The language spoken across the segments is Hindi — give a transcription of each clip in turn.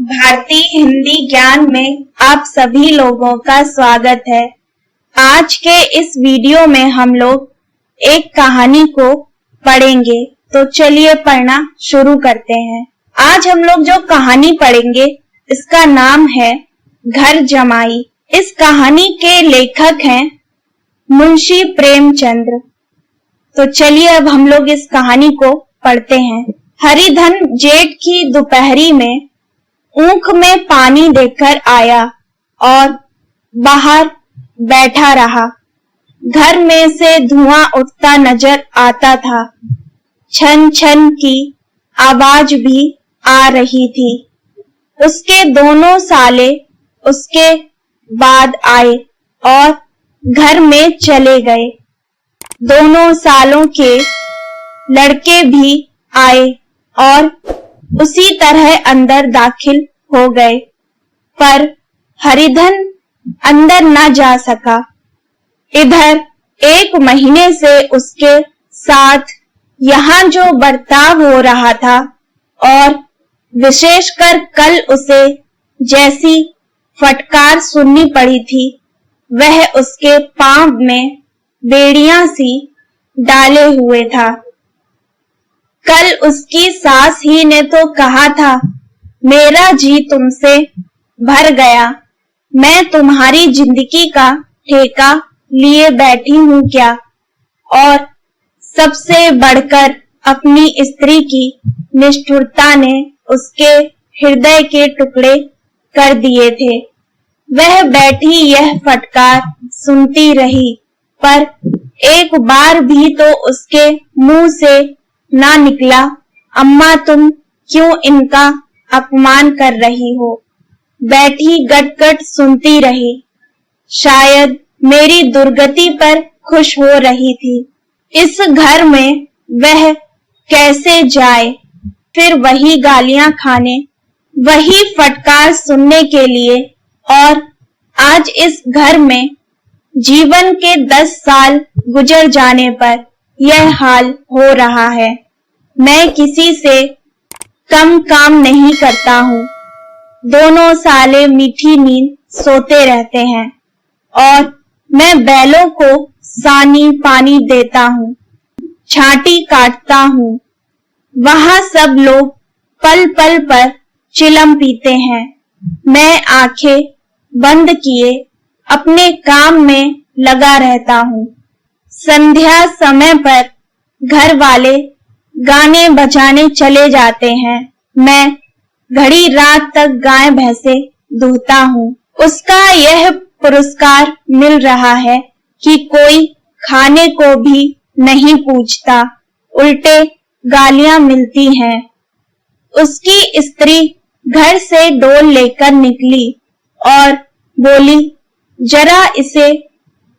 भारतीय हिंदी ज्ञान में आप सभी लोगों का स्वागत है। आज के इस वीडियो में हम लोग एक कहानी को पढ़ेंगे, तो चलिए पढ़ना शुरू करते हैं। आज हम लोग जो कहानी पढ़ेंगे इसका नाम है घर जमाई। इस कहानी के लेखक हैं मुंशी प्रेमचंद्र। तो चलिए अब हम लोग इस कहानी को पढ़ते हैं। हरिधन जेठ की दोपहरी में ऊख में पानी देकर आया और बाहर बैठा रहा। घर में से धुआं उठता नजर आता था। छन छन की आवाज भी आ रही थी। उसके दोनों साले उसके बाद आए और घर में चले गए। दोनों सालों के लड़के भी आए और उसी तरह अंदर दाखिल हो गए, पर हरिधन अंदर न जा सका। इधर एक महीने से उसके साथ यहाँ जो बर्ताव हो रहा था और विशेषकर कल उसे जैसी फटकार सुननी पड़ी थी, वह उसके पांव में बेड़ियां सी डाले हुए था। कल उसकी सास ही ने तो कहा था, मेरा जी तुमसे भर गया, मैं तुम्हारी जिंदगी का ठेका लिए बैठी हूँ क्या। और सबसे बढ़कर अपनी स्त्री की निष्ठुरता ने उसके हृदय के टुकड़े कर दिए थे। वह बैठी यह फटकार सुनती रही, पर एक बार भी तो उसके मुंह से ना निकला, अम्मा तुम क्यों इनका अपमान कर रही हो। बैठी गट-गट सुनती रही। शायद मेरी दुर्गति पर खुश हो रही थी। इस घर में वह कैसे जाए, फिर वही गालियां खाने, वही फटकार सुनने के लिए। और आज इस घर में जीवन के 10 साल गुजर जाने पर यह हाल हो रहा है। मैं किसी से कम काम नहीं करता हूँ। दोनों साले मीठी नींद सोते रहते हैं और मैं बैलों को सानी पानी देता हूँ, छाटी काटता हूँ। वहाँ सब लोग पल पल पर चिलम पीते हैं। मैं आंखें बंद किए अपने काम में लगा रहता हूँ। संध्या समय पर घर वाले गाने बजाने चले जाते हैं। मैं घड़ी रात तक गाय भैंसे दूहता हूँ। उसका यह पुरस्कार मिल रहा है कि कोई खाने को भी नहीं पूछता, उल्टे गालियां मिलती हैं। उसकी स्त्री घर से डोल लेकर निकली और बोली, जरा इसे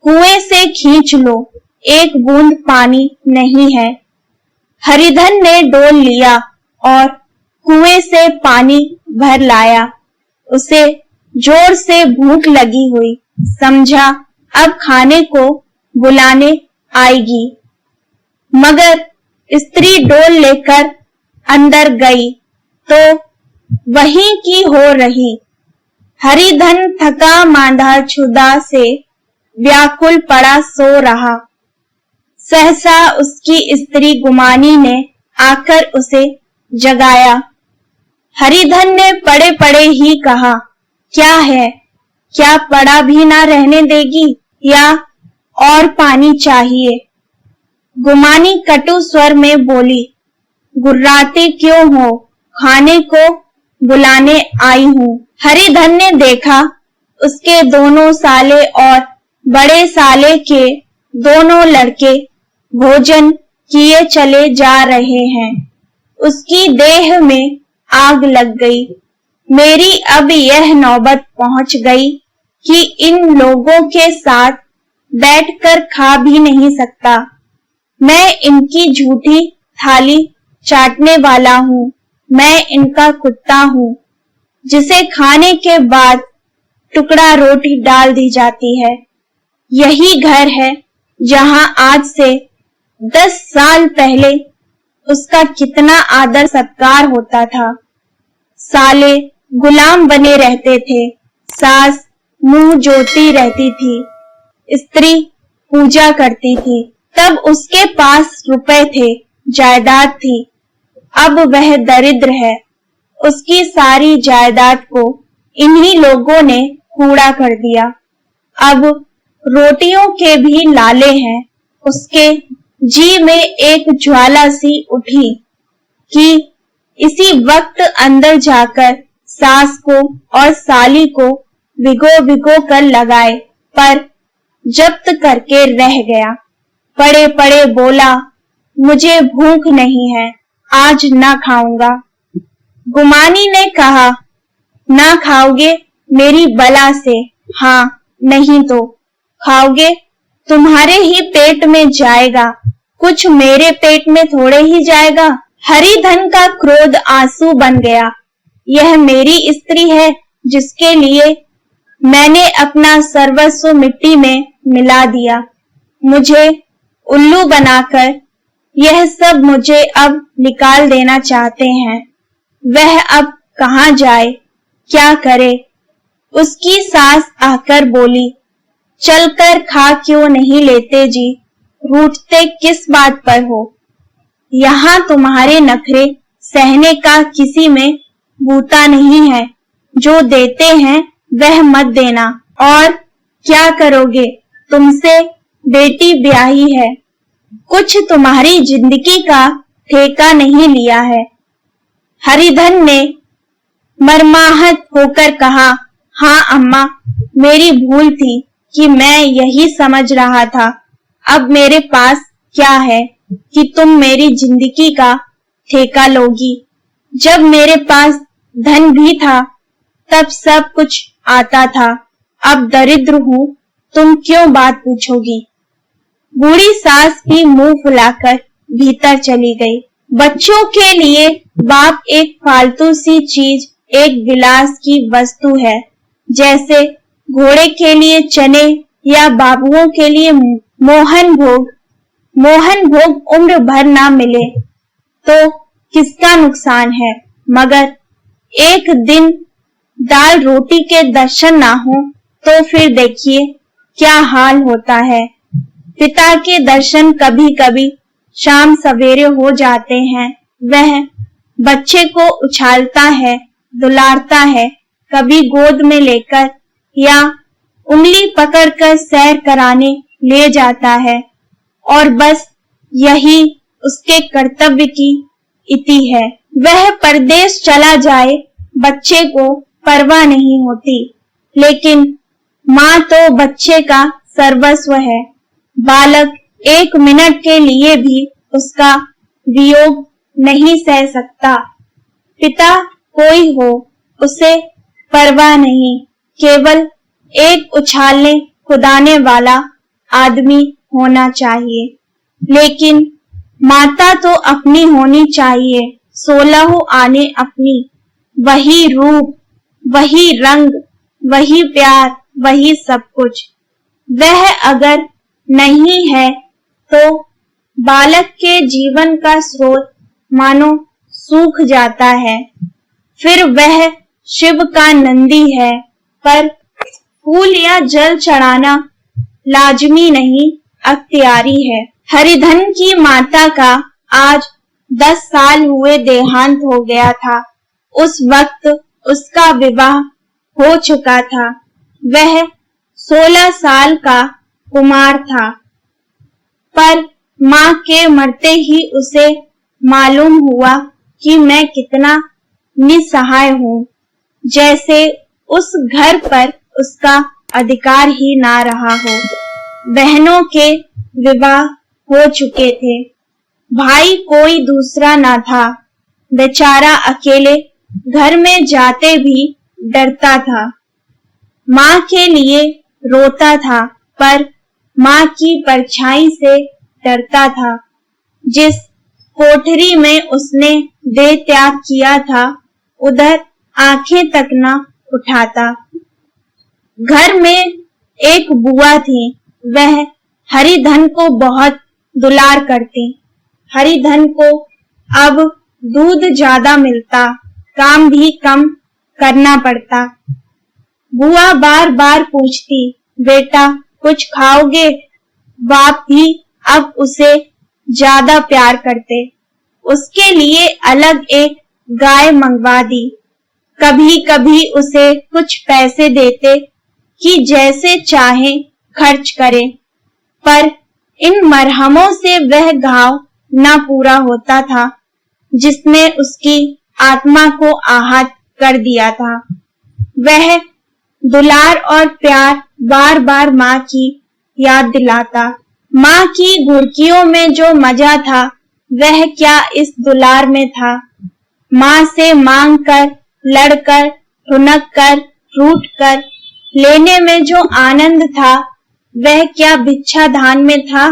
कुएं से खींच लो, एक बूंद पानी नहीं है। हरिधन ने डोल लिया और कुएं से पानी भर लाया। उसे जोर से भूख लगी हुई, समझा अब खाने को बुलाने आएगी। मगर स्त्री डोल लेकर अंदर गई तो वहीं की हो रही। हरिधन थका मांदा क्षुधा से व्याकुल पड़ा सो रहा। सहसा उसकी स्त्री गुमानी ने आकर उसे जगाया। हरिधन ने पड़े पड़े ही कहा, क्या है, क्या पड़ा भी ना रहने देगी या और पानी चाहिए। गुमानी कटु स्वर में बोली, गुर्राते क्यों हो, खाने को बुलाने आई हूँ। हरिधन ने देखा उसके दोनों साले और बड़े साले के दोनों लड़के भोजन किए चले जा रहे हैं। उसकी देह में आग लग गई। मेरी अब यह नौबत पहुंच गई कि इन लोगों के साथ बैठकर खा भी नहीं सकता। मैं इनकी झूठी थाली चाटने वाला हूँ। मैं इनका कुत्ता हूँ, जिसे खाने के बाद टुकड़ा रोटी डाल दी जाती है। यही घर है जहाँ आज से 10 साल पहले उसका कितना आदर सत्कार होता था। साले गुलाम बने रहते थे। सास मुंह जोती रहती थी, स्त्री पूजा करती थी। तब उसके पास रुपए थे, जायदाद थी। अब वह दरिद्र है। उसकी सारी जायदाद को इन्हीं लोगों ने कूड़ा कर दिया। अब रोटियों के भी लाले हैं। उसके जी में एक ज्वाला सी उठी कि इसी वक्त अंदर जाकर सास को और साली को भिगो भिगो कर लगाए, पर जब्त करके रह गया। पड़े पड़े बोला, मुझे भूख नहीं है, आज ना खाऊंगा। गुमानी ने कहा, ना खाओगे मेरी बला से। हाँ, नहीं तो खाओगे, तुम्हारे ही पेट में जाएगा, कुछ मेरे पेट में थोड़े ही जाएगा। हरिधन का क्रोध आंसू बन गया। यह मेरी स्त्री है जिसके लिए मैंने अपना सर्वस्व मिट्टी में मिला दिया। मुझे उल्लू बनाकर यह सब मुझे अब निकाल देना चाहते हैं। वह अब कहाँ जाए, क्या करे? उसकी सास आकर बोली, चलकर खा क्यों नहीं लेते जी, रूठते किस बात पर हो? यहाँ तुम्हारे नखरे सहने का किसी में बूता नहीं है। जो देते हैं वह मत देना। और क्या करोगे, तुमसे बेटी ब्याही है, कुछ तुम्हारी जिंदगी का ठेका नहीं लिया है। हरिधन ने मर्माहत होकर कहा, हाँ अम्मा, मेरी भूल थी कि मैं यही समझ रहा था। अब मेरे पास क्या है कि तुम मेरी जिंदगी का ठेका लोगी? जब मेरे पास धन भी था तब सब कुछ आता था। अब दरिद्र हूँ, तुम क्यों बात पूछोगी? बूढ़ी सास भी मुंह फुलाकर भीतर चली गई। बच्चों के लिए बाप एक फालतू सी चीज, एक विलास की वस्तु है। जैसे घोड़े के लिए चने या बाबुओं के लिए मोहन भोग। मोहन भोग उम्र भर ना मिले तो किसका नुकसान है, मगर एक दिन दाल रोटी के दर्शन ना हो तो फिर देखिए क्या हाल होता है। पिता के दर्शन कभी कभी शाम सवेरे हो जाते हैं। वह बच्चे को उछालता है, दुलारता है, कभी गोद में लेकर या उंगली पकड़कर सैर कराने ले जाता है, और बस यही उसके कर्तव्य की इति है। वह परदेश चला जाए, बच्चे को परवाह नहीं होती, लेकिन माँ तो बच्चे का सर्वस्व है। बालक एक मिनट के लिए भी उसका वियोग नहीं सह सकता। पिता कोई हो, उसे परवाह नहीं, केवल एक उछालने खुदाने वाला आदमी होना चाहिए। लेकिन माता तो अपनी होनी चाहिए, 16 आने अपनी। वही रूप, वही रंग, वही प्यार, वही सब कुछ। वह अगर नहीं है तो बालक के जीवन का स्रोत मानो सूख जाता है। फिर वह शिव का नंदी है, पर फूल या जल चढ़ाना लाजमी नहीं, अख्तियारी है। हरिधन की माता का आज 10 साल हुए देहांत हो गया था। उस वक्त उसका विवाह हो चुका था। वह 16 साल का कुमार था, पर माँ के मरते ही उसे मालूम हुआ कि मैं कितना निसहाय हूँ, जैसे उस घर पर उसका अधिकार ही ना रहा हो। बहनों के विवाह हो चुके थे, भाई कोई दूसरा ना था। बेचारा अकेले घर में जाते भी डरता था। माँ के लिए रोता था, पर माँ की परछाई से डरता था। जिस कोठरी में उसने देह त्याग किया था, उधर आंखें तक न उठाता। घर में एक बुआ थी, वह हरिधन को बहुत दुलार करती। हरिधन को अब दूध ज्यादा मिलता, काम भी कम करना पड़ता। बुआ बार बार पूछती, बेटा कुछ खाओगे? बाप भी अब उसे ज्यादा प्यार करते। उसके लिए अलग एक गाय मंगवा दी। कभी कभी उसे कुछ पैसे देते कि जैसे चाहे खर्च करे, पर इन मरहमों से वह घाव न पूरा होता था जिसने उसकी आत्मा को आहत कर दिया था। वह दुलार और प्यार बार बार माँ की याद दिलाता। माँ की घुड़कियों में जो मजा था वह क्या इस दुलार में था। माँ से मांग कर, लड़कर, ठुनक कर, रूठ कर लेने में जो आनंद था वह क्या भिक्षा धान में था।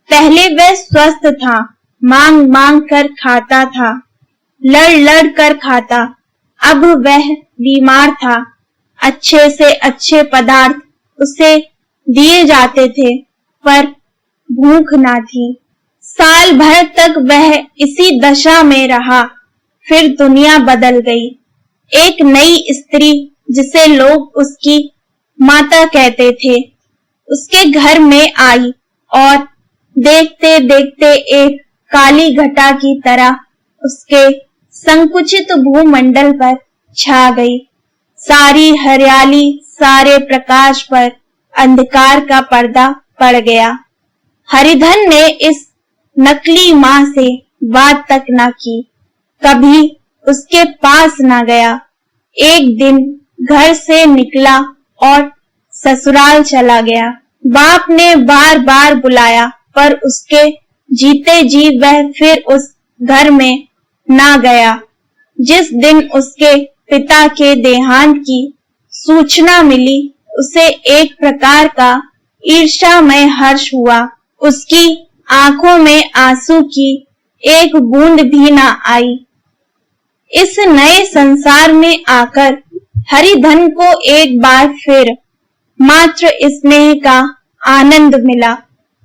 पहले वह स्वस्थ था, मांग मांग कर खाता था, लड़ लड़ कर खाता। अब वह बीमार था। अच्छे से अच्छे पदार्थ उसे दिए जाते थे पर भूख ना थी। साल भर तक वह इसी दशा में रहा। फिर दुनिया बदल गई। एक नई स्त्री जिसे लोग उसकी माता कहते थे उसके घर में आई और देखते देखते एक काली घटा की तरह उसके संकुचित भूमंडल पर छा गई। सारी हरियाली, सारे प्रकाश पर अंधकार का पर्दा पड़ गया। हरिधन ने इस नकली माँ से बात तक न की, कभी उसके पास न गया। एक दिन घर से निकला और ससुराल चला गया। बाप ने बार बार बुलाया पर उसके जीते जी वह फिर उस घर में ना गया। जिस दिन उसके पिता के देहांत की सूचना मिली उसे एक प्रकार का ईर्ष्यामय हर्ष हुआ। उसकी आंखों में आंसू की एक बूंद भी ना आई। इस नए संसार में आकर हरिधन को एक बार फिर मात्र स्नेह का आनंद मिला।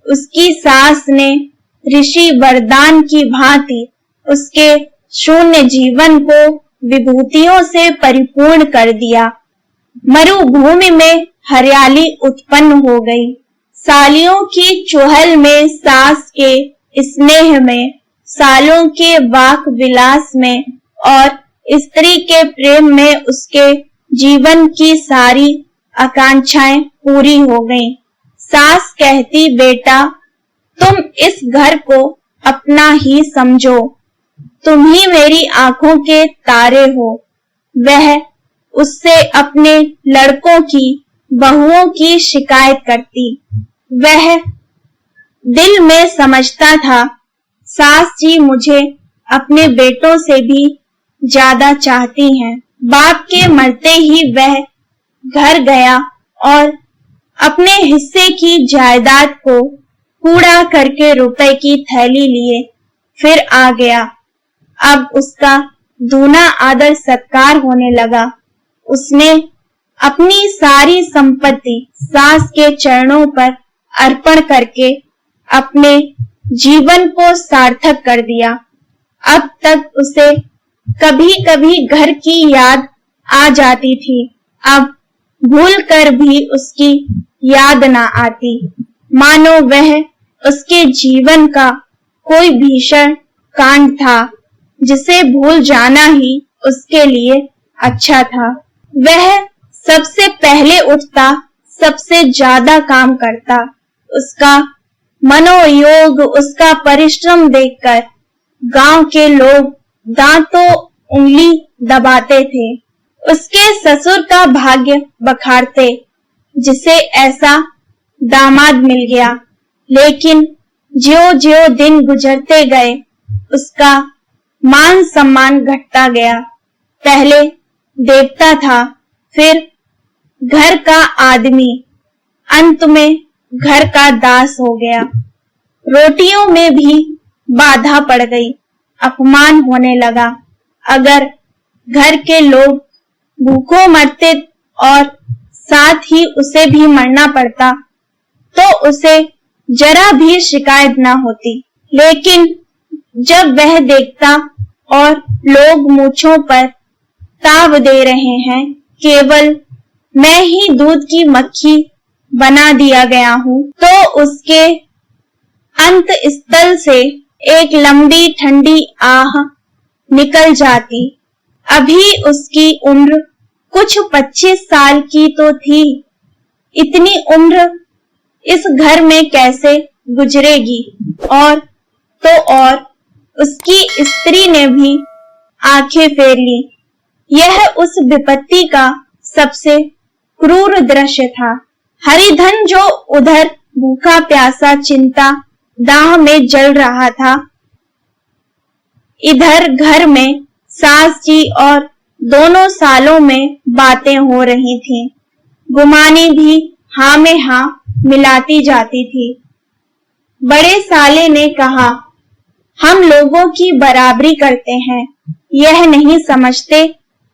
उसकी सास ने ऋषि वरदान की भांति उसके शून्य जीवन को विभूतियों से परिपूर्ण कर दिया। मरुभूमि में हरियाली उत्पन्न हो गई। सालियों की चुहल में, सास के स्नेह में, सालों के वाक विलास में और स्त्री के प्रेम में उसके जीवन की सारी आकांक्षाएं पूरी हो गईं। सास कहती, बेटा तुम इस घर को अपना ही समझो, तुम ही मेरी आंखों के तारे हो। वह उससे अपने लड़कों की, बहुओं की शिकायत करती। वह दिल में समझता था, सास जी मुझे अपने बेटों से भी ज्यादा चाहती हैं। बाप के मरते ही वह घर गया और अपने हिस्से की जायदाद को कूड़ा करके रुपए की थैली लिए फिर आ गया। अब उसका दूना आदर सत्कार होने लगा। उसने अपनी सारी संपत्ति सास के चरणों पर अर्पण करके अपने जीवन को सार्थक कर दिया। अब तक उसे कभी कभी घर की याद आ जाती थी, अब भूल कर भी उसकी याद ना आती, मानो वह उसके जीवन का कोई भीषण कांड था जिसे भूल जाना ही उसके लिए अच्छा था। वह सबसे पहले उठता, सबसे ज्यादा काम करता। उसका मनोयोग, उसका परिश्रम देखकर गांव के लोग दांतों उंगली दबाते थे। उसके ससुर का भाग्य बखारते, जिसे ऐसा दामाद मिल गया। लेकिन ज्यों ज्यों दिन गुजरते गए उसका मान सम्मान घटता गया। पहले देवता था, फिर घर का आदमी, अंत में घर का दास हो गया। रोटियों में भी बाधा पड़ गई, अपमान होने लगा। अगर घर के लोग भूखों मरते और साथ ही उसे भी मरना पड़ता तो उसे जरा भी शिकायत ना होती। लेकिन जब वह देखता और लोग मूंछों पर ताव दे रहे हैं। केवल मैं ही दूध की मक्खी बना दिया गया हूँ तो उसके अंत स्थल से एक लंबी ठंडी आह निकल जाती। अभी उसकी उम्र कुछ 25 साल की तो थी। इतनी उम्र इस घर में कैसे गुजरेगी? और तो और उसकी स्त्री ने भी आंखें फेर ली। यह उस विपत्ति का सबसे क्रूर दृश्य था। हरिधन जो उधर भूखा प्यासा चिंता दाह में जल रहा था, इधर घर में सास जी और दोनों सालों में बातें हो रही थीं। गुमानी भी हाँ में हाँ मिलाती जाती थी। बड़े साले ने कहा, हम लोगों की बराबरी करते हैं, यह नहीं समझते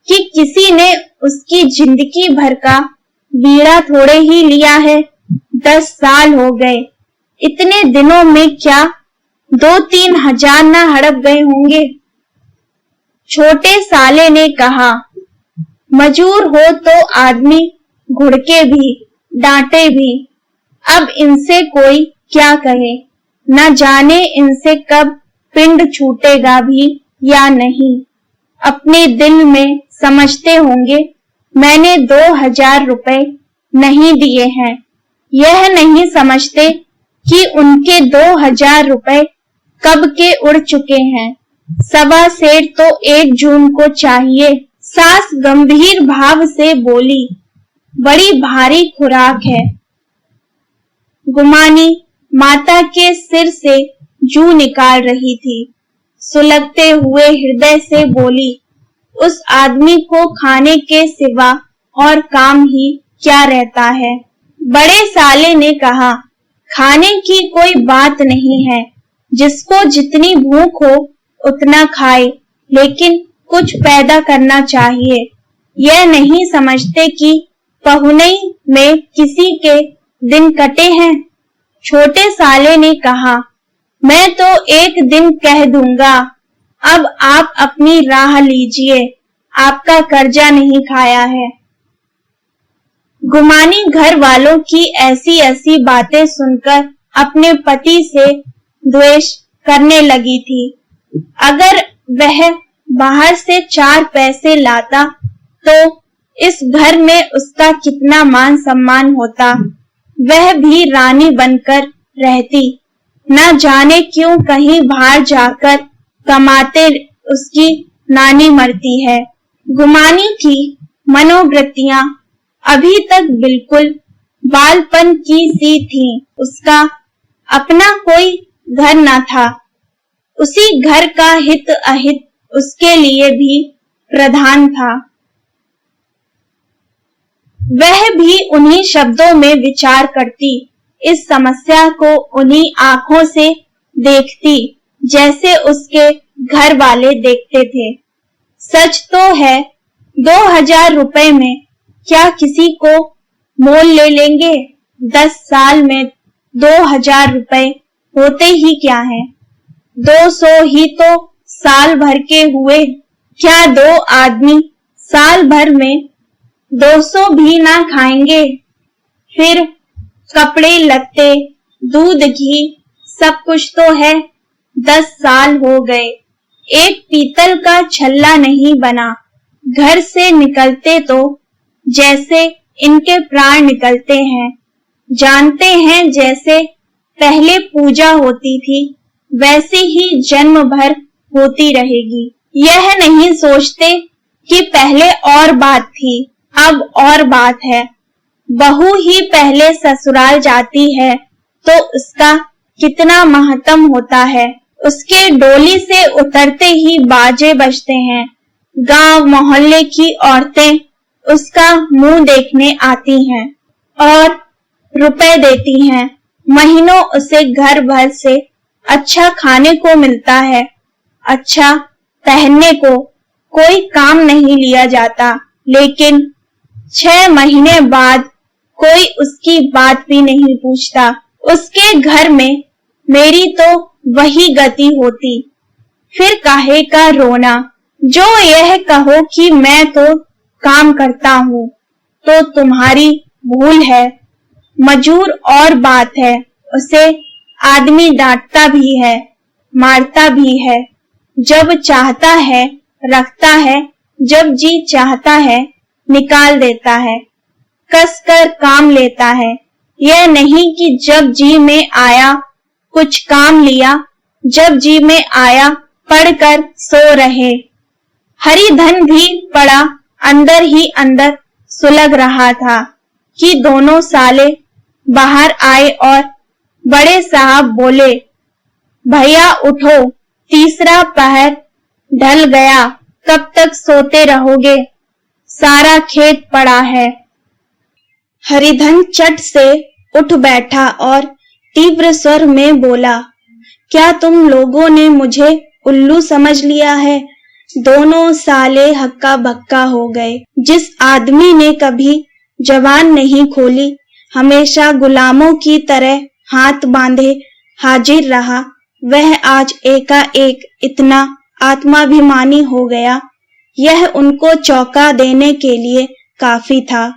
कि किसी ने उसकी जिंदगी भर का बीड़ा थोड़े ही लिया है। 10 साल हो गए, इतने दिनों में क्या 2-3 हजार न हड़प गए होंगे। छोटे साले ने कहा, मजूर हो तो आदमी घुड़के भी डांटे भी। अब इनसे कोई क्या कहे, न जाने इनसे कब पिंड छूटेगा भी या नहीं। अपने दिल में समझते होंगे मैंने 2000 रुपए नहीं दिए हैं। यह नहीं समझते कि उनके 2000 रुपए कब के उड़ चुके हैं। 1.25 सेर तो 1 जून को चाहिए। सास गंभीर भाव से बोली, बड़ी भारी खुराक है। गुमानी माता के सिर से जू निकाल रही थी। सुलगते हुए हृदय से बोली, उस आदमी को खाने के सिवा और काम ही क्या रहता है। बड़े साले ने कहा, खाने की कोई बात नहीं है, जिसको जितनी भूख हो उतना खाए, लेकिन कुछ पैदा करना चाहिए। यह नहीं समझते कि पहुनई में किसी के दिन कटे हैं। छोटे साले ने कहा, मैं तो एक दिन कह दूंगा, अब आप अपनी राह लीजिए, आपका कर्जा नहीं खाया है। गुमानी घर वालों की ऐसी ऐसी बातें सुनकर अपने पति से द्वेष करने लगी थी। अगर वह बाहर से 4 पैसे लाता तो इस घर में उसका कितना मान सम्मान होता। वह भी रानी बनकर रहती। न जाने क्यों कहीं बाहर जाकर कमाते उसकी नानी मरती है। गुमानी की मनोवृत्तियां अभी तक बिल्कुल बालपन की सी थीं। उसका अपना कोई घर न था। उसी घर का हित अहित उसके लिए भी प्रधान था। वह भी उन्हीं शब्दों में विचार करती, इस समस्या को उन्हीं आंखों से देखती जैसे उसके घर वाले देखते थे। सच तो है, 2000 रुपए में क्या किसी को मोल ले लेंगे। 10 साल में 2000 रुपए होते ही क्या है। 200 ही तो साल भर के हुए। क्या 2 आदमी साल भर में 200 भी ना खाएंगे। फिर कपड़े लत्ते, दूध घी सब कुछ तो है। 10 साल हो गए, एक पीतल का छल्ला नहीं बना। घर से निकलते तो जैसे इनके प्राण निकलते हैं। जानते हैं जैसे पहले पूजा होती थी वैसे ही जन्म भर होती रहेगी। यह नहीं सोचते कि पहले और बात थी, अब और बात है। बहू ही पहले ससुराल जाती है तो उसका कितना महत्व होता है। उसके डोली से उतरते ही बाजे बजते हैं। गांव मोहल्ले की औरतें उसका मुंह देखने आती हैं और रुपए देती हैं। महीनों उसे घर भर से अच्छा खाने को मिलता है, अच्छा पहनने को कोई काम नहीं लिया जाता। लेकिन 6 महीने बाद कोई उसकी बात भी नहीं पूछता। उसके घर में मेरी तो वही गति होती। फिर काहे का रोना, जो यह कहो कि मैं तो काम करता हूँ, तो तुम्हारी भूल है। मजूर और बात है, उसे आदमी डांटता भी है, मारता भी है। जब चाहता है रखता है, जब जी चाहता है निकाल देता है, कस कर काम लेता है। यह नहीं कि जब जी में आया कुछ काम लिया, जब जी में आया पढ़कर सो रहे। हरिधन भी पड़ा अंदर ही अंदर सुलग रहा था कि दोनों साले बाहर आए और बड़े साहब बोले, भैया उठो, तीसरा पहर ढल गया, कब तक सोते रहोगे? सारा खेत पड़ा है। हरिधन चट से उठ बैठा और तीव्र स्वर में बोला, क्या तुम लोगों ने मुझे उल्लू समझ लिया है? दोनों साले हक्का बक्का हो गए। जिस आदमी ने कभी जबान नहीं खोली, हमेशा गुलामों की तरह हाथ बांधे हाजिर रहा, वह आज एकाएक इतना आत्माभिमानी हो गया। यह उनको चौंका देने के लिए काफी था।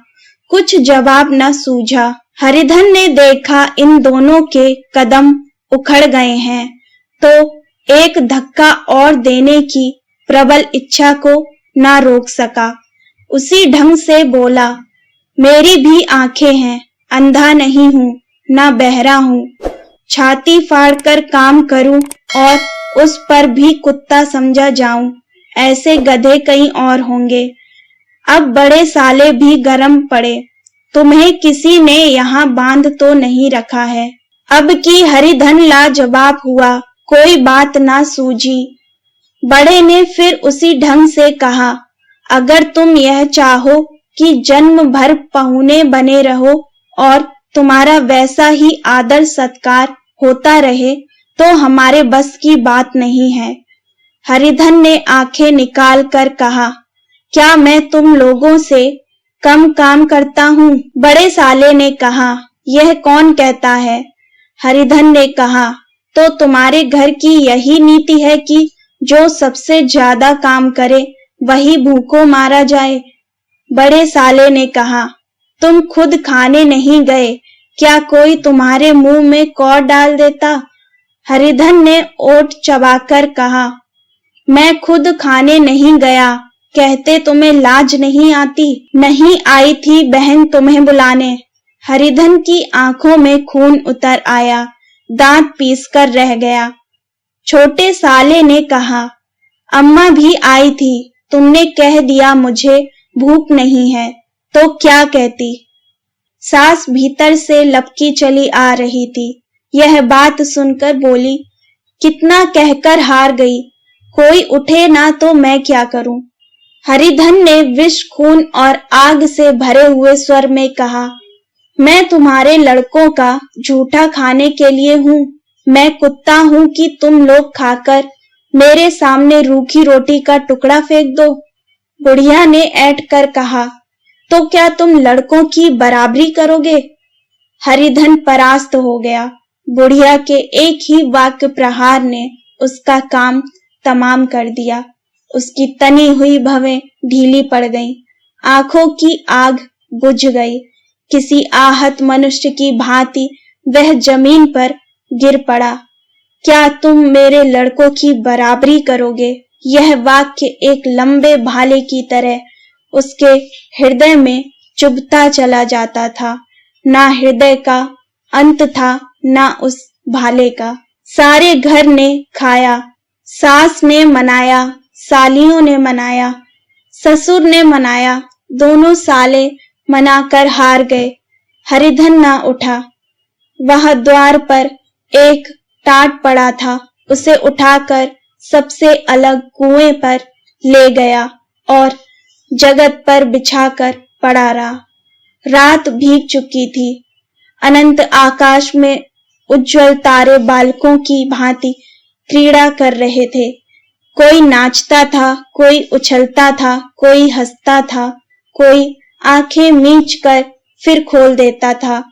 कुछ जवाब न सूझा। हरिधन ने देखा इन दोनों के कदम उखड़ गए हैं, तो एक धक्का और देने की प्रबल इच्छा को न रोक सका। उसी ढंग से बोला, मेरी भी आंखें हैं, अंधा नहीं हूँ, न बहरा हूँ। छाती फाड़कर काम करूं और उस पर भी कुत्ता समझा जाऊं, ऐसे गधे कहीं और होंगे। अब बड़े साले भी गरम पड़े। तुम्हें किसी ने यहाँ बांध तो नहीं रखा है? अब की हरिधन लाजवाब हुआ, कोई बात ना सूझी। बड़े ने फिर उसी ढंग से कहा, अगर तुम यह चाहो कि जन्म भर पहुने बने रहो और तुम्हारा वैसा ही आदर सत्कार होता रहे, तो हमारे बस की बात नहीं है। हरिधन ने आंखें निकाल कर कहा, क्या मैं तुम लोगों से कम काम करता हूँ? बड़े साले ने कहा, यह कौन कहता है? हरिधन ने कहा, तो तुम्हारे घर की यही नीति है कि जो सबसे ज्यादा काम करे वही भूखों मारा जाए। बड़े साले ने कहा, तुम खुद खाने नहीं गए, क्या कोई तुम्हारे मुंह में कौर डाल देता? हरिधन ने ओठ चबाकर कहा, मैं खुद खाने नहीं गया, कहते तुम्हें लाज नहीं आती? नहीं आई थी बहन तुम्हें बुलाने। हरिधन की आंखों में खून उतर आया, दांत पीसकर रह गया। छोटे साले ने कहा, अम्मा भी आई थी, तुमने कह दिया मुझे भूख नहीं है, तो क्या कहती? सास भीतर से लपकी चली आ रही थी। यह बात सुनकर बोली, कितना कहकर हार गई, कोई उठे ना तो मैं क्या करूं? हरिधन ने विष, खून और आग से भरे हुए स्वर में कहा, मैं तुम्हारे लड़कों का झूठा खाने के लिए हूँ? मैं कुत्ता हूँ कि तुम लोग खाकर मेरे सामने रूखी रोटी का टुकड़ा फेंक दो? बुढ़िया ने ऐंठ कर कहा, तो क्या तुम लड़कों की बराबरी करोगे? हरिधन परास्त हो गया। बुढ़िया के एक ही वाक्य प्रहार ने उसका काम तमाम कर दिया। उसकी तनी हुई भवें ढीली पड़ गईं, आंखों की आग बुझ गई। किसी आहत मनुष्य की भांति वह जमीन पर गिर पड़ा। क्या तुम मेरे लड़कों की बराबरी करोगे? यह वाक्य एक लंबे भाले की तरह उसके हृदय में चुभता चला जाता था। ना हृदय का अंत था, ना उस भाले का। सारे घर ने खाया, सास ने मनाया, सालियों ने मनाया, ससुर ने मनाया, दोनों साले मनाकर हार गए। हरिधन ना उठा। वह द्वार पर एक टाट पड़ा था, उसे उठाकर सबसे अलग कुएं पर ले गया और जगत पर बिछाकर पड़ा रहा। रात भीग चुकी थी। अनंत आकाश में उज्जवल तारे बालकों की भांति क्रीड़ा कर रहे थे। कोई नाचता था, कोई उछलता था, कोई हंसता था, कोई आंखें मीच कर फिर खोल देता था।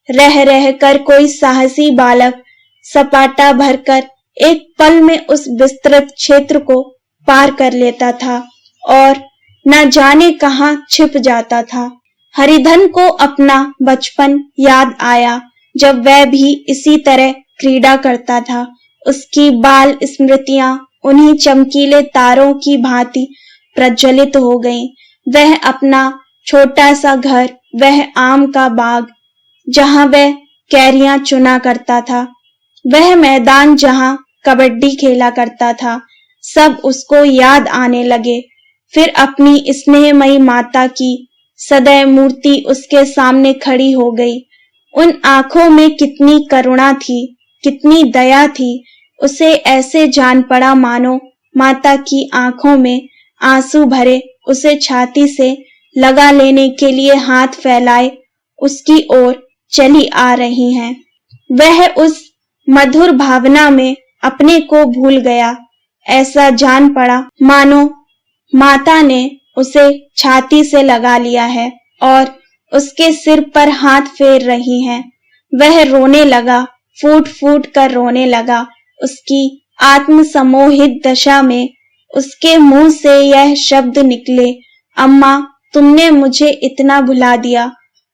रह रह कर कोई साहसी बालक सपाटा भरकर एक पल में उस विस्तृत क्षेत्र को पार कर लेता था और न जाने कहां छिप जाता था। हरिधन को अपना बचपन याद आया जब वह भी इसी तरह क्रीड़ा करता था। उसकी बाल स्मृतियां उन्हीं चमकीले तारों की भांति प्रज्वलित हो गईं। वह अपना छोटा सा घर, वह आम का बाग जहां वह कैरियां चुना करता था, वह मैदान जहां कबड्डी खेला करता था, सब उसको याद आने लगे। फिर अपनी स्नेहमयी माता की सदैव मूर्ति उसके सामने खड़ी हो गई। उन आंखों में कितनी करुणा थी, कितनी दया थी। उसे ऐसे जान पड़ा मानो माता की आंखों में आंसू भरे उसे छाती से लगा लेने के लिए हाथ फैलाए उसकी ओर चली आ रही हैं। वह उस मधुर भावना में अपने को भूल गया। ऐसा जान पड़ा मानो माता ने उसे छाती से लगा लिया है और उसके सिर पर हाथ फेर रही हैं। वह रोने लगा, फूट फूट कर रोने लगा। उसकी आत्मसम्मोहित दशा में उसके मुंह से यह शब्द निकले, अम्मा तुमने मुझे इतना भुला दिया।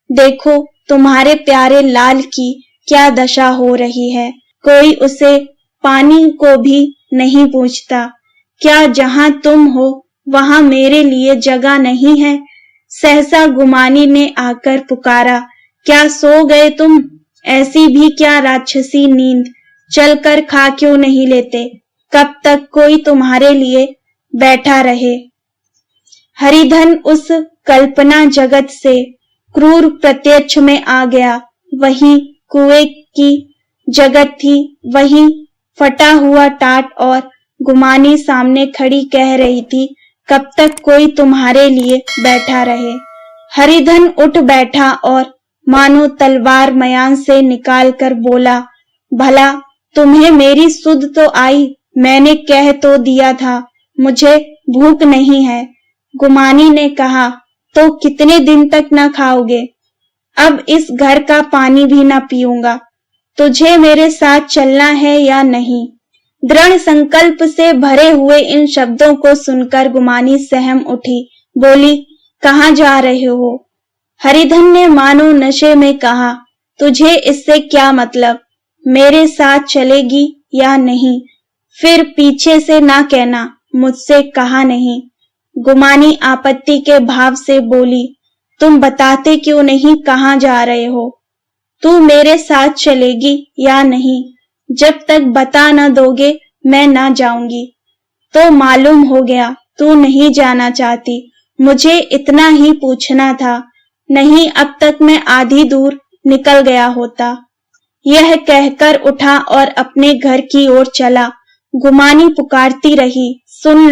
देखो तुम्हारे प्यारे लाल की क्या दशा हो रही है। कोई उसे पानी को भी नहीं पूछता। क्या जहां तुम हो वहां मेरे लिए जगह नहीं है? सहसा गुमानी ने आकर पुकारा, क्या सो गए तुम? ऐसी भी क्या राक्षसी नींद? चलकर खा क्यों नहीं लेते? कब तक कोई तुम्हारे लिए बैठा रहे? हरिधन उस कल्पना जगत से क्रूर प्रत्यक्ष में आ गया। वही कुएं की जगत थी, वही फटा हुआ टाट और गुमानी सामने खड़ी कह रही थी, कब तक कोई तुम्हारे लिए बैठा रहे। हरिधन उठ बैठा और मानो तलवार मयान से निकाल कर बोला, भला तुम्हें मेरी सुध तो आई? मैंने कह तो दिया था मुझे भूख नहीं है। गुमानी ने कहा, तो कितने दिन तक न खाओगे? अब इस घर का पानी भी न पीऊंगा। तुझे मेरे साथ चलना है या नहीं? दृढ़ संकल्प से भरे हुए इन शब्दों को सुनकर गुमानी सहम उठी। बोली, कहाँ जा रहे हो? हरिधन ने मानो नशे में कहा, तुझे इससे क्या मतलब? मेरे साथ चलेगी या नहीं? फिर पीछे से ना कहना, मुझसे कहा नहीं। गुमानी आपत्ति के भाव से बोली, तुम बताते क्यों नहीं कहाँ जा रहे हो? तू मेरे साथ चलेगी या नहीं? जब तक बता न दोगे मैं ना जाऊंगी। तो मालूम हो गया तू नहीं जाना चाहती। मुझे इतना ही पूछना था, नहीं अब तक मैं आधी दूर निकल गया होता। यह कहकर उठा और अपने घर की ओर चला। गुमानी पुकारती रही, सुन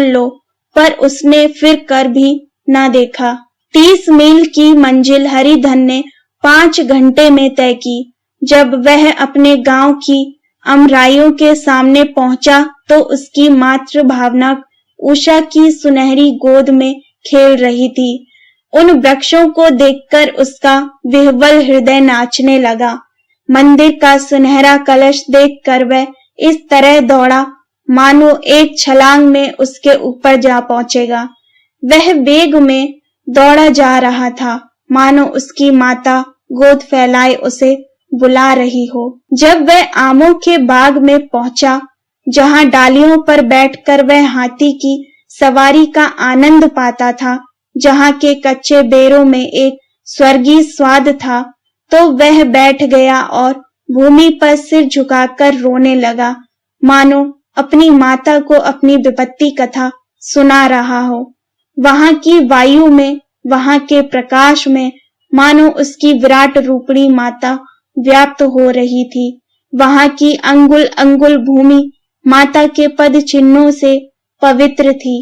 लो, पर उसने फिर कर भी ना देखा। 30 मील की मंजिल हरिधन ने 5 घंटे में तय की। जब वह अपने गांव की अमराइयों के सामने पहुंचा तो उसकी मातृ भावना उषा की सुनहरी गोद में खेल रही थी। उन वृक्षों को देखकर उसका विह्वल हृदय नाचने लगा। मंदिर का सुनहरा कलश देखकर वह इस तरह दौड़ा मानो एक छलांग में उसके ऊपर जा पहुंचेगा। वह वेग में दौड़ा जा रहा था मानो उसकी माता गोद फैलाए उसे बुला रही हो। जब वह आमों के बाग में पहुंचा, जहां डालियों पर बैठकर वह हाथी की सवारी का आनंद पाता था, जहां के कच्चे बेरों में एक स्वर्गीय स्वाद था, तो वह बैठ गया और भूमि पर सिर झुकाकर रोने लगा, मानो अपनी माता को अपनी विपत्ति कथा सुना रहा हो। वहां की वायु में, वहां के प्रकाश में मानो उसकी विराट रूपणी माता व्याप्त हो रही थी। वहां की अंगुल अंगुल भूमि माता के पद चिन्हों से पवित्र थी।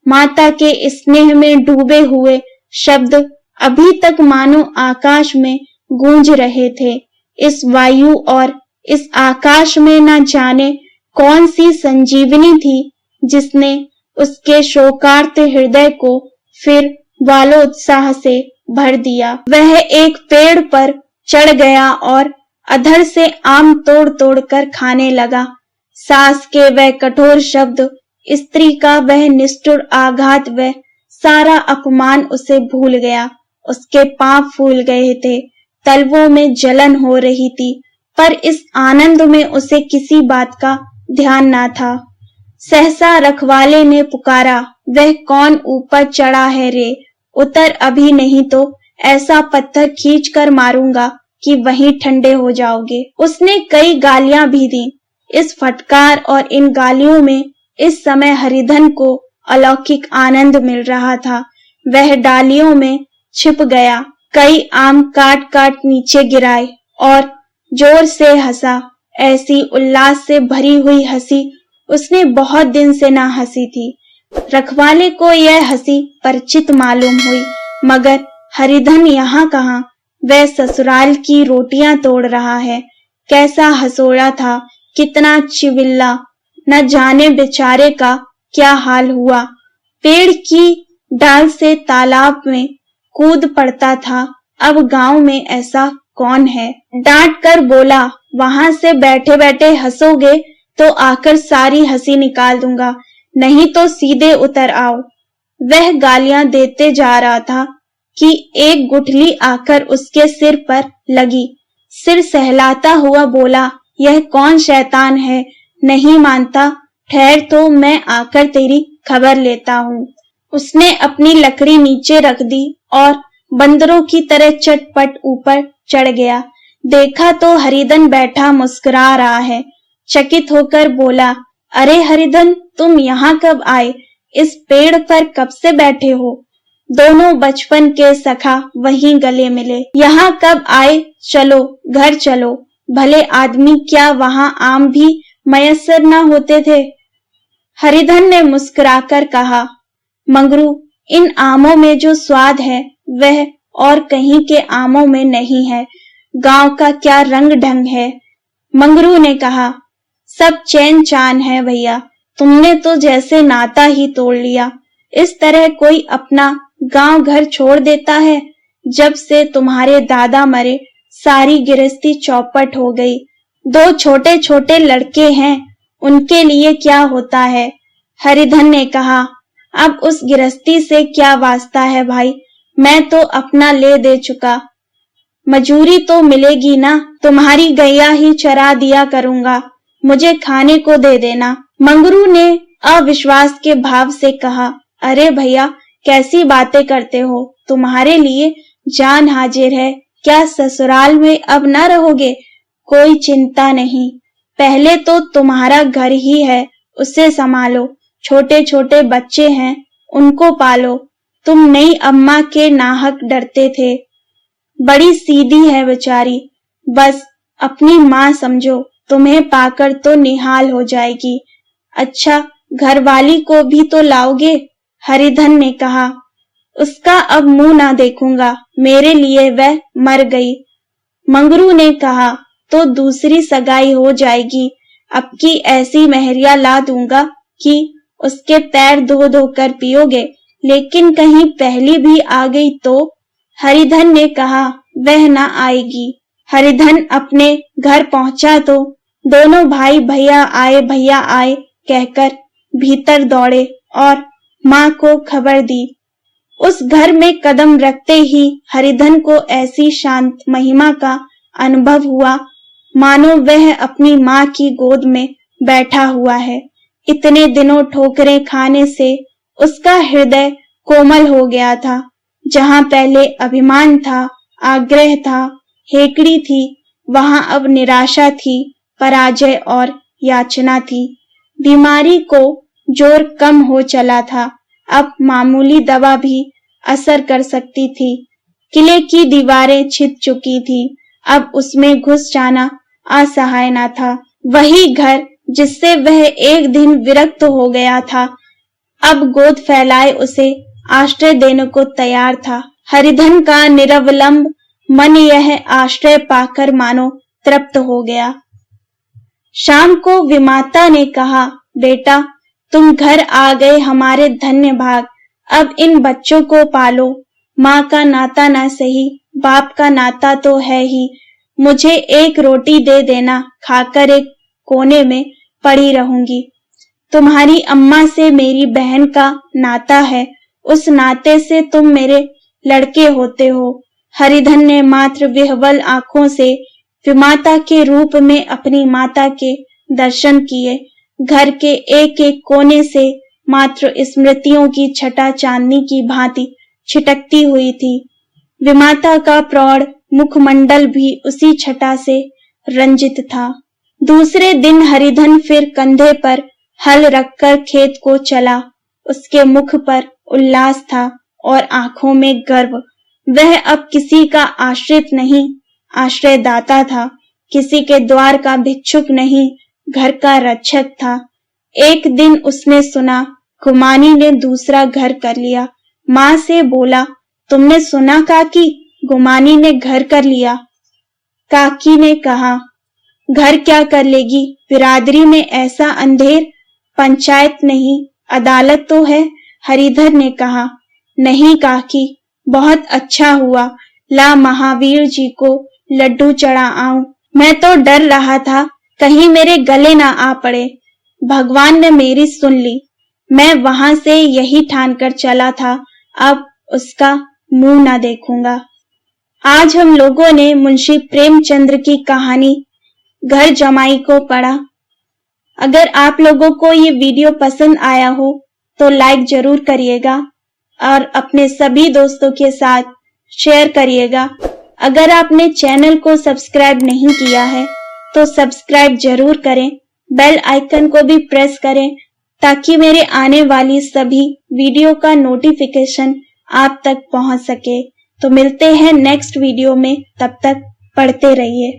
माता के स्नेह में डूबे हुए शब्द अभी तक मानो आकाश में गूंज रहे थे। इस वायु और इस आकाश में न जाने कौन सी संजीवनी थी जिसने उसके शोकार्त हृदय को फिर बालोत्साह से भर दिया। वह एक पेड़ पर चढ़ गया और अधर से आम तोड़ तोड़ कर खाने लगा। सास के वह कठोर शब्द स्त्री का वह निष्ठुर आघात, वह सारा अपमान उसे भूल गया। उसके पांव फूल गए थे, तलवों में जलन हो रही थी, पर इस आनंद में उसे किसी बात का ध्यान ना था। सहसा रखवाले ने पुकारा, वह कौन ऊपर चढ़ा है रे? उतर अभी, नहीं तो ऐसा पत्थर खींच कर मारूंगा कि वहीं ठंडे हो जाओगे। उसने कई गालियां भी दी। इस फटकार और इन गालियों में इस समय हरिधन को अलौकिक आनंद मिल रहा था। वह डालियों में छिप गया, कई आम काट काट नीचे गिराए और जोर से हंसा। ऐसी उल्लास से भरी हुई हंसी उसने बहुत दिन से ना हंसी थी। रखवाले को यह हंसी परिचित मालूम हुई, मगर हरिधन यहाँ कहाँ? वह ससुराल की रोटियां तोड़ रहा है। कैसा हंसोड़ा था, कितना चिविल्ला, न जाने बेचारे का क्या हाल हुआ। पेड़ की डाल से तालाब में कूद पड़ता था। अब गांव में ऐसा कौन है? डांट कर बोला, वहां से बैठे बैठे हंसोगे तो आकर सारी हंसी निकाल दूंगा, नहीं तो सीधे उतर आओ। वह गालियां देते जा रहा था कि एक गुठली आकर उसके सिर पर लगी। सिर सहलाता हुआ बोला, यह कौन शैतान है? नहीं मानता? ठहर तो मैं आकर तेरी खबर लेता हूँ। उसने अपनी लकड़ी नीचे रख दी और बंदरों की तरह चटपट ऊपर चढ़ गया। देखा तो हरिधन बैठा मुस्कुरा रहा है। चकित होकर बोला, अरे हरिधन, तुम यहाँ कब आए? इस पेड़ पर कब से बैठे हो? दोनों बचपन के सखा वहीं गले मिले। यहाँ कब आए? चलो घर चलो। भले आदमी, क्या वहाँ आम भी मयस्सर न होते थे? हरिधन ने मुस्कुराकर कहा, मंगरू, इन आमों में जो स्वाद है वह और कहीं के आमों में नहीं है। गांव का क्या रंग ढंग है। मंगरू ने कहा, सब चैन चान है भैया, तुमने तो जैसे नाता ही तोड़ लिया। इस तरह कोई अपना गांव घर छोड़ देता है? जब से तुम्हारे दादा मरे सारी गृहस्थी चौपट हो गई। दो छोटे छोटे लड़के हैं, उनके लिए क्या होता है? हरिधन ने कहा, अब उस गृहस्थी से क्या वास्ता है भाई, मैं तो अपना ले दे चुका। मजूरी तो मिलेगी ना? तुम्हारी गैया ही चरा दिया करूंगा, मुझे खाने को दे देना। मंगरू ने अविश्वास के भाव से कहा, अरे भैया, कैसी बातें करते हो? तुम्हारे लिए जान हाजिर है। क्या ससुराल में अब न रहोगे? कोई चिंता नहीं, पहले तो तुम्हारा घर ही है, उसे संभालो। छोटे छोटे बच्चे हैं, उनको पालो। तुम नई अम्मा के नाहक डरते थे, बड़ी सीधी है बेचारी, बस अपनी माँ समझो, तुम्हें पाकर तो निहाल हो जाएगी। अच्छा, घरवाली को भी तो लाओगे? हरिधन ने कहा, उसका अब मुंह ना देखूंगा, मेरे लिए वह मर गई। मंगरू ने कहा, तो दूसरी सगाई हो जाएगी। अब की ऐसी मेहरिया ला दूंगा कि उसके पैर धो धो कर पियोगे, लेकिन कहीं पहली भी आ गई तो? हरिधन ने कहा, वह ना आएगी। हरिधन अपने घर पहुंचा तो दोनों भाई भैया आए कहकर भीतर दौड़े और माँ को खबर दी। उस घर में कदम रखते ही हरिधन को ऐसी शांत महिमा का अनुभव हुआ, मानो वह अपनी माँ की गोद में बैठा हुआ है। इतने दिनों ठोकरें खाने से उसका हृदय कोमल हो गया था। जहाँ पहले अभिमान था, आग्रह था, हेकड़ी थी, वहां अब निराशा थी, पराजय और याचना थी। बीमारी को जोर कम हो चला था, अब मामूली दवा भी असर कर सकती थी। किले की दीवारें छिद चुकी थी, अब उसमें घुस जाना असहाय न था। वही घर जिससे वह एक दिन विरक्त हो गया था, अब गोद फैलाए उसे आश्रय देने को तैयार था। हरिधन का निरवलंब मन यह आश्रय पाकर मानो तृप्त हो गया। शाम को विमाता ने कहा, बेटा, तुम घर आ गए, हमारे धन्य भाग। अब इन बच्चों को पालो। माँ का नाता ना सही, बाप का नाता तो है ही। मुझे एक रोटी दे देना, खाकर एक कोने में पड़ी रहूंगी। तुम्हारी अम्मा से मेरी बहन का नाता है, उस नाते से तुम मेरे लड़के होते हो। हरिधन ने मात्र विह्वल आंखों से विमाता के रूप में अपनी माता के दर्शन किए। घर के एक एक कोने से मात्र स्मृतियों की छटा चांदनी की भांति छिटकती हुई थी। विमाता का प्रौढ़ मुखमंडल भी उसी छटा से रंजित था। दूसरे दिन हरिधन फिर कंधे पर हल रखकर खेत को चला। उसके मुख पर उल्लास था और आंखों में गर्व। वह अब किसी का आश्रित नहीं, आश्रयदाता था। किसी के द्वार का भिक्षुक नहीं, घर का रक्षक था। एक दिन उसने सुना गुमानी ने दूसरा घर कर लिया। माँ से बोला, तुमने सुना काकी, गुमानी ने घर कर लिया। काकी ने कहा, घर क्या कर लेगी, बिरादरी में ऐसा अंधेर, पंचायत नहीं अदालत तो है। हरिधर ने कहा, नहीं काकी, बहुत अच्छा हुआ, ला महावीर जी को लड्डू चढ़ा आऊं। मैं तो डर रहा था कहीं मेरे गले ना आ पड़े। भगवान ने मेरी सुन ली। मैं वहां से यही ठान कर चला था, अब उसका मुंह ना देखूंगा। आज हम लोगों ने मुंशी प्रेमचंद्र की कहानी घर जमाई को पढ़ा। अगर आप लोगों को ये वीडियो पसंद आया हो तो लाइक जरूर करिएगा और अपने सभी दोस्तों के साथ शेयर करिएगा। अगर आपने चैनल को सब्सक्राइब नहीं किया है तो सब्सक्राइब जरूर करें, बेल आइकन को भी प्रेस करें ताकि मेरे आने वाली सभी वीडियो का नोटिफिकेशन आप तक पहुंच सके। तो मिलते हैं नेक्स्ट वीडियो में, तब तक पढ़ते रहिए।